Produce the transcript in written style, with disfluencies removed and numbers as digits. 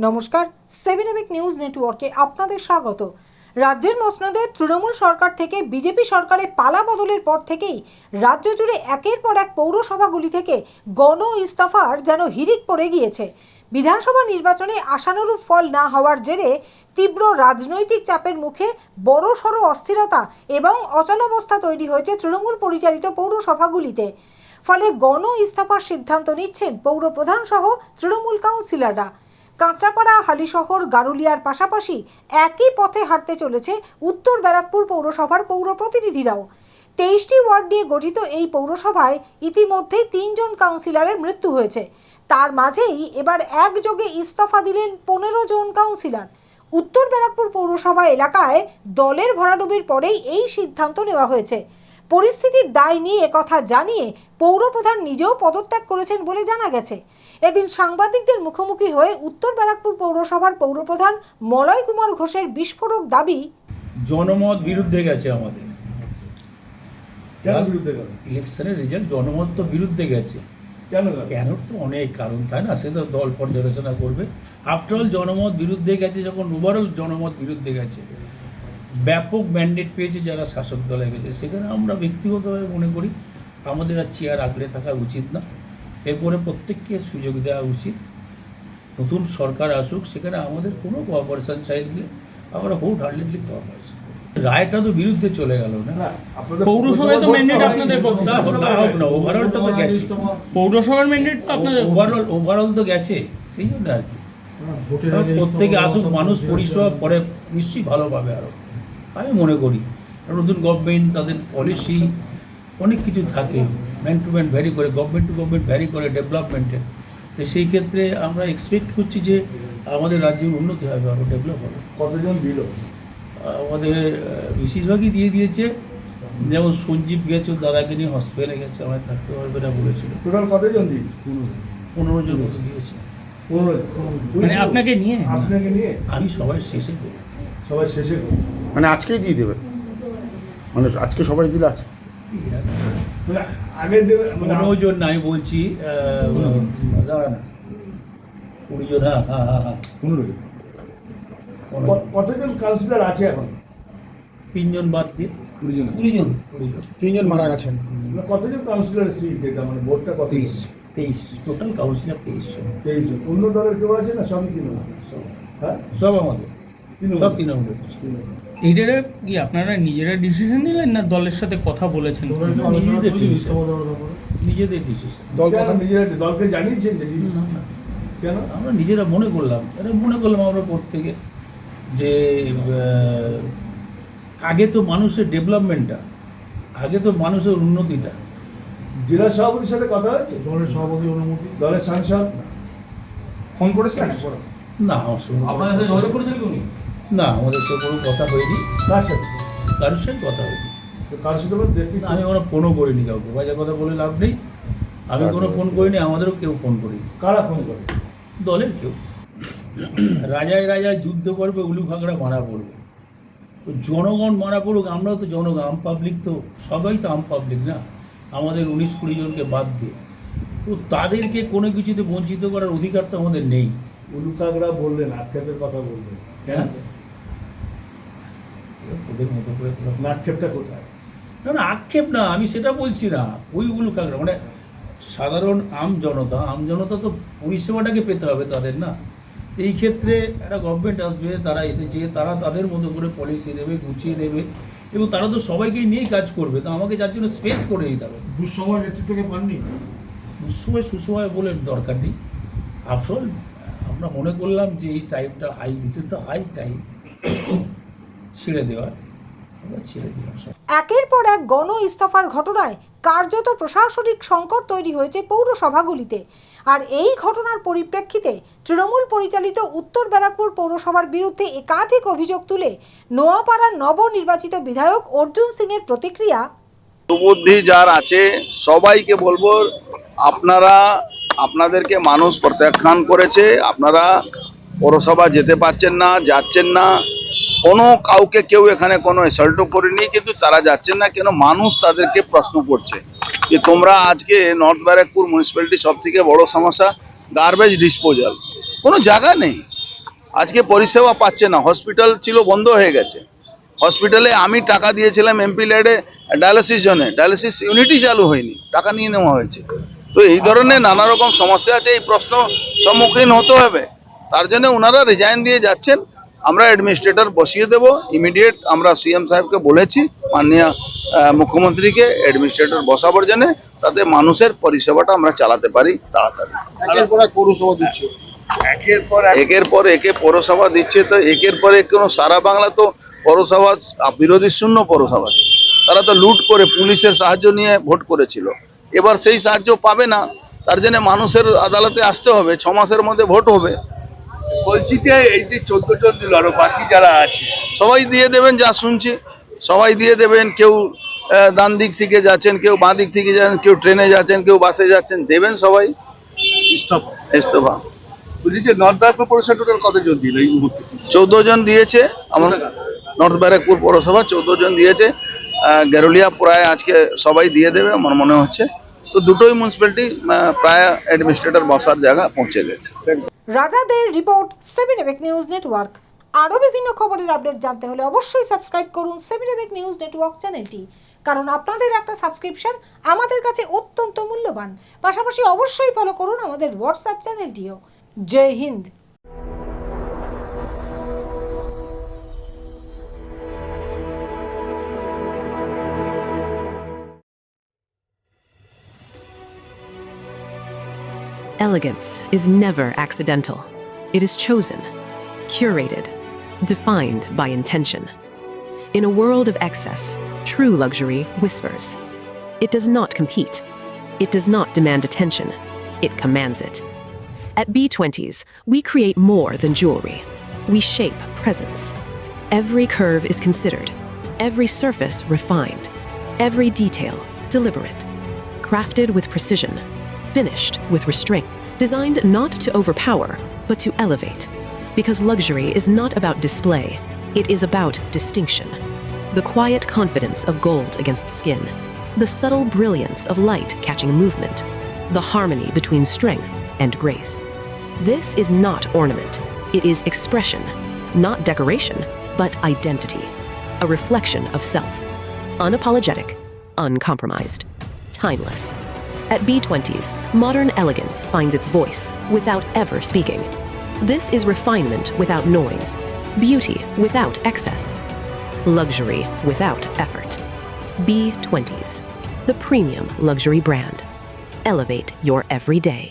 নমস্কার, 7 নিউজ নেটওয়ার্কে আপনাদের স্বাগত। রাজ্যের মসনদে তৃণমূল সরকার থেকে বিজেপি সরকারে পালা বদলের পর থেকেই রাজ্য জুড়ে একের পর এক পৌরসভাগুলি থেকে গণ ইস্তফার যেন হিড়িক পড়ে গিয়েছে। বিধানসভা নির্বাচনে আশানুরূপ ফল না হওয়ার জেরে তীব্র রাজনৈতিক চাপের মুখে বড়সড় অস্থিরতা এবং অচলাবস্থা তৈরি হয়েছে তৃণমূল পরিচালিত পৌরসভাগুলিতে। ফলে গণ ইস্তফার সিদ্ধান্ত নিচ্ছেন পৌরপ্রধান সহ তৃণমূল কাউন্সিলররা। কাঁচরাপাড়া, হালিশহর, গারুলিয়ার পাশাপাশি একই পথে হাঁটতে চলেছে উত্তর ব্যারাকপুর পৌরসভার পৌর প্রতিনিধিরাও। 23টি ওয়ার্ড নিয়ে গঠিত এই পৌরসভায় ইতিমধ্যেই 3 জন কাউন্সিলরের মৃত্যু হয়েছে। তার মাঝেই এবার একযোগে ইস্তফা দিলেন 15 জন কাউন্সিলর। উত্তর ব্যারাকপুর পৌরসভা এলাকায় দলের ভরাডুবির পরেই এই সিদ্ধান্ত নেওয়া হয়েছে। পরিস্থিতির দায় নিয়ে কথা জানিয়ে পৌরপ্রধান নিজেও পদত্যাগ করেছেন বলে জানা গেছে। এদিন সাংবাদিকদের মুখোমুখি হয়ে উত্তর ব্যারাকপুর পৌরসভার পৌরপ্রধান মলয় কুমার ঘোষের বিস্ফোরক দাবি, জনমত বিরুদ্ধে গেছে আমাদের। ইলেকশনের রেজাল্ট জনমত তো বিরুদ্ধে গেছে। কেন তো অনেক কারণ, তাই না? সে তো দল পর্যালোচনা করবে। আফটারঅল জনমত বিরুদ্ধে গেছে, যখন ওভারঅল জনমত বিরুদ্ধে গেছে, ব্যাপক ম্যান্ডেট পেয়েছে যারা শাসক দলে গেছে, সেখানে আমরা ব্যক্তিগতভাবে মনে করি আমাদের আর চেয়ার আগলে থাকা উচিত না। এরপরে প্রত্যেককে সুযোগ দেওয়া উচিত। নতুন সরকার আসুক, সেখানে আমাদের কোনো কোঅপারেশন চাইলে আমরা হোল হার্ডলি কোঅপারেশন। রায়টা তো বিরুদ্ধে চলে গেল না। পৌরসভায় তো ম্যান্ডেট আপনাদের পক্ষে না, ওভারঅল তো গেছে। পৌরসভার ম্যান্ডেট তো আপনাদের ওভারঅল তো গেছে, সেই জন্য আর কি প্রত্যেকে আসুক, মানুষ পরিষেবা পরে নিশ্চয়ই ভালো পাবে। আরও আমি মনে করি নতুন গভর্নমেন্ট, তাদের পলিসি অনেক কিছু থাকে, ম্যান টু ম্যান ভ্যারি করে, গভর্নমেন্ট টু গভর্নমেন্ট ভ্যারি করে ডেভেলপমেন্টের। তো সেই ক্ষেত্রে আমরা এক্সপেক্ট করছি যে আমাদের রাজ্যের উন্নতি হবে, আরও ডেভেলপ হবে। কতজন দিল? আমাদের বেশিরভাগই দিয়ে দিয়েছে। যেমন সঞ্জীব গেছে, দাদাকে নিয়ে হসপিটালে গেছে, আমায় থাকতে পারবে না বলেছিল। টোটাল কতজন দিয়েছে? 15 জন মতো দিয়েছে। মানে আপনাকে নিয়ে আমি সবাই শেষে দেবো। সবাই শেষে মানে আজকেই দিয়ে দেবে, মানে আজকে সবাই দিলে আছে মানে আগে দেবে? 15 জন না, আমি বলছি দাঁড়া না, 20 জন। হ্যাঁ 15 জন। কতজন কাউন্সিলর আছে এখন? 3 জন বাদ দিয়ে 20 জন। 3 জন মারা গেছেন। কতজন কাউন্সিলর সিট এটা, মানে ভোটটা কত? 23 টোটাল কাউন্সিলর 23 জন। 23 জন। অন্য দলের কেউ আছে না? সবই তৃণমূল? হ্যাঁ, সব আমাদের, সব তৃণমূলের। এইটারা কি আপনারা নিজেরা ডিসিশন নিলেন না দলের সাথে কথা বলেছেন? নিজেদের ডিসিশন। দলকে জানিয়েছেন যে কেন? আমরা নিজেরা মনে করলাম আমরা প্রত্যেকে যে আগে তো মানুষের ডেভেলপমেন্টটা, আগে তো মানুষের উন্নতিটা। জেলা সভাপতির সাথে কথা হয়েছে? দলের সভাপতি অনুমতি, দলের সাংসদ ফোন করেছিলেন? না, আপনাদের সাথে যোগাযোগ করেছিলেন উনি? না, আমাদের সাথে কোনো কথা হয়নি। কার সাথে? কারোর সাথে কথা হয়নি। কার সাথে দেখতে? আমি কোনো ফোনও করিনি কাউকে, বাজে কথা বলে লাভ নেই। আমি কোনো ফোন করিনি, আমাদেরও কেউ ফোন করিনি। কারা ফোন করে? দলের কেউ। রাজায় রাজায় যুদ্ধ করবে, উলু খাগড়া মারা পড়বে। তো জনগণ মারা পড়ুক, আমরাও তো জনগণ, আম পাবলিক তো সবাই তো আম পাবলিক না, আমাদের 19-20 জনকে বাদ দিয়ে। তো তাদেরকে কোনো কিছুতে বঞ্চিত করার অধিকার তো আমাদের নেই। উলুকাগড়া বললেন, আক্ষেপের কথা বললেন, হ্যাঁ, ওদের মতো করে। আক্ষেপটা কোথায়? না, আক্ষেপ না, আমি সেটা বলছি না। ওই উলু খাগড়া মানে সাধারণ আম জনতা তো পরিষেবাটাকে পেতে হবে তাদের, না? এই ক্ষেত্রে একটা গভর্নমেন্ট আসবে, তারা এসেছে, তারা তাদের মতো করে পলিসি নেবে, গুছিয়ে নেবে, এবং তারা তো সবাইকে নিয়েই কাজ করবে। তো আমাকে যার জন্য স্পেস করে দিতে হবে। দুঃসময় নেতৃত্বকে পাননি? দুঃসময় সুসময় বলে দরকার নেই। আফটারঅল আমরা মনে করলাম যে এই টাইমটা high, this is the high time ছেড়ে দেওয়ার, আমরা ছেড়ে দিলাম। একের পর এক গণ ইস্তফার ঘটনায় কার্যত প্রশাসনিক সংকট তৈরি হয়েছে পৌরসভাগুলিতে। আর এই ঘটনার পরিপ্রেক্ষিতে তৃণমূল পরিচালিত উত্তর ব্যারাকপুর পৌরসভার বিরুদ্ধে একাধিক অভিযোগ তুলে নোয়াপাড়ার নবনির্বাচিত বিধায়ক অর্জুন সিংয়ের প্রতিক্রিয়া, সুবুদ্ধি যার আছে সবাইকে বলবো, আপনাদেরকে মানুষ প্রত্যাখ্যান করেছে, আপনারা পৌরসভা যেতে পারছেন না, যাচ্ছেন না। কোনো কাউকে কেউ এখানে কোনো এসল্টও করেনি, কিন্তু তারা যাচ্ছেন না কেন? মানুষ তাদেরকে প্রশ্ন করছে যে তোমরা আজকে নর্থ ব্যারাকপুর মিউনিসিপ্যালিটি সব থেকে বড় সমস্যা গার্বেজ ডিসপোজাল, কোনো জায়গা নেই। আজকে পরিষেবা পাচ্ছে না। হসপিটাল ছিল বন্ধ হয়ে গেছে। হসপিটালে আমি টাকা দিয়েছিলাম এমপি ল্যাডে ডায়ালিসিস জন্য, ডায়ালিসিস ইউনিটই চালু হয়নি, টাকা নিয়ে নেওয়া হয়েছে। তো এই ধরনের নানা রকম সমস্যা আছে, এই প্রশ্ন সম্মুখীন হতে হবে। তার জন্য ওনারা রিজাইন দিয়ে যাচ্ছেন। আমরা অ্যাডমিনিস্ট্রেটর বসিয়ে দেব ইমিডিয়েট। আমরা সিএম সাহেবকে বলেছি, মাননীয় মুখ্যমন্ত্রীকে অ্যাডমিনিস্ট্রেটর বসাবার জন্য, তাতে মানুষের পরিষেবাটা আমরা চালাতে পারি তাড়াতাড়ি। একের পর একে পৌরসভা দিচ্ছে, তো একের পর এক কোনো সারা বাংলা তো পৌরসভা বিরোধী শূন্য পৌরসভা। তারা তো লুট করে পুলিশের সাহায্য নিয়ে ভোট করেছিল, এবার সেই সাহায্য পাবে না। তার জন্য মানুষের আদালতে আসতে হবে, 6 মাসের মধ্যে ভোট হবে। বলছি যে এই যে 14 জন দিল, আরো বাকি যারা আছে সবাই দিয়ে দেবেন, যা শুনছি সবাই দিয়ে দেবেন। কেউ ডান দিক থেকে যাচ্ছেন, কেউ বাঁ দিক থেকে যাচ্ছেন, কেউ ট্রেনে যাচ্ছেন, কেউ বাসে যাচ্ছেন, দেবেন সবাই ইস্তফা। বলছি যে নর্থ ব্যারাকপুর পৌরসভা টোটাল কতজন দিল এই মুহূর্তে? 14 জন দিয়েছে। আমার নর্থ ব্যারাকপুর পৌরসভা 14 জন দিয়েছে। গেরুলিয়া প্রায় আজকে সবাই দিয়ে দেবে আমার মনে হচ্ছে। তো দুটোই মিউনিসিপ্যালিটি প্রায় অ্যাডমিনিস্ট্রেটর বসার জায়গা পৌঁছে গেছে। রাজাদের রিপোর্ট 7 এবেক নিউজ নেটওয়ার্ক। আরও বিভিন্ন খবরের আপডেট জানতে হলে অবশ্যই সাবস্ক্রাইব করুন 7 এবেক নিউজ নেটওয়ার্ক চ্যানেলটি, কারণ আপনাদের একটা সাবস্ক্রিপশন আমাদের কাছে অত্যন্ত মূল্যবান। পাশাপাশি অবশ্যই ফলো করুন আমাদের হোয়াটসঅ্যাপ চ্যানেলটিও। জয় Hind. Elegance is never accidental. It is chosen, curated, defined by intention. In a world of excess, true luxury whispers. It does not compete. It does not demand attention. It commands it. At B20s, we create more than jewelry. We shape presence. Every curve is considered, every surface refined, every detail deliberate, crafted with precision, finished with restraint, designed not to overpower, but to elevate. Because luxury is not about display, it is about distinction. The quiet confidence of gold against skin, the subtle brilliance of light catching movement, the harmony between strength and grace. This is not ornament, it is expression, not decoration, but identity, a reflection of self. Unapologetic, uncompromised, timeless. At B20s, modern elegance finds its voice without ever speaking. This is refinement without noise, beauty without excess, luxury without effort. B20s, the premium luxury brand. Elevate your everyday.